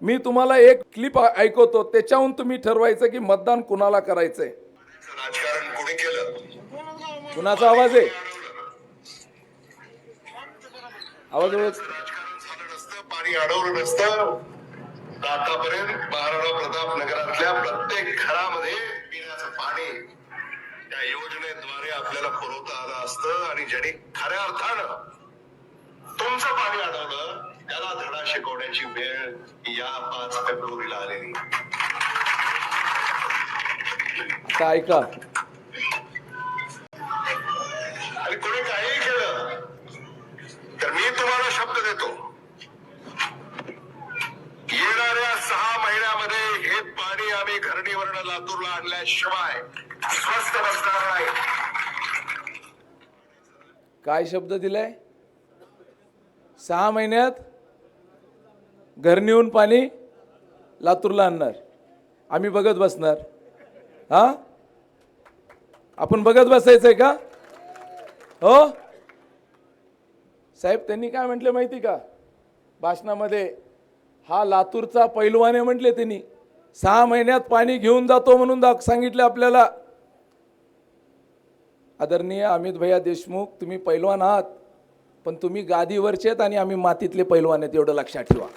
मी तुम्हाला एक क्लिप ऐकवतो, त्याच्याहून तुम्ही ठरवायचं की मतदान कुणाला करायचंय. राजकारण कोणी केलं? कुणाचा आवाज आहे? आवाज राजकारण झालं नसतं, पाणी अडवलं नसतं, आतापर्यंत महाराणा प्रताप नगरातल्या प्रत्येक घरामध्ये पिण्याचं पाणी त्या योजनेद्वारे आपल्याला पुरवता आलं असतं. आणि ज्यांनी खऱ्या अर्थानं तुमचं पाणी अडवलं त्याला धडा शिकवण्याची वेळ या 5 फेब्रुवारीला आलेली. ऐका, आणि कोणी काही केलं तर मी तुम्हाला शब्द देतो, येणाऱ्या 6 महिन्यामध्ये हे पाणी आम्ही घरणीवरनं लातूरला आणल्याशिवाय स्वस्त बसणार नाही. काय शब्द दिलाय? 6 महिन्यात घर नेऊन पाणी लातूरला आणणार. आम्ही बघत बसणार? हा, आपण बघत बसायचंय का? हो साहेब, त्यांनी काय म्हटलं माहिती का भाषणामध्ये? हा लातूरचा पैलवान आहे म्हटले त्यांनी. 6 महिन्यात पाणी घेऊन जातो म्हणून सांगितलं आपल्याला. आदरणीय अमित भैया देशमुख, तुम्ही पैलवान आहात, पण तुम्ही गादीवरचे आहेत आणि आम्ही मातीतले पैलवान आहेत, एवढं लक्षात ठेवा.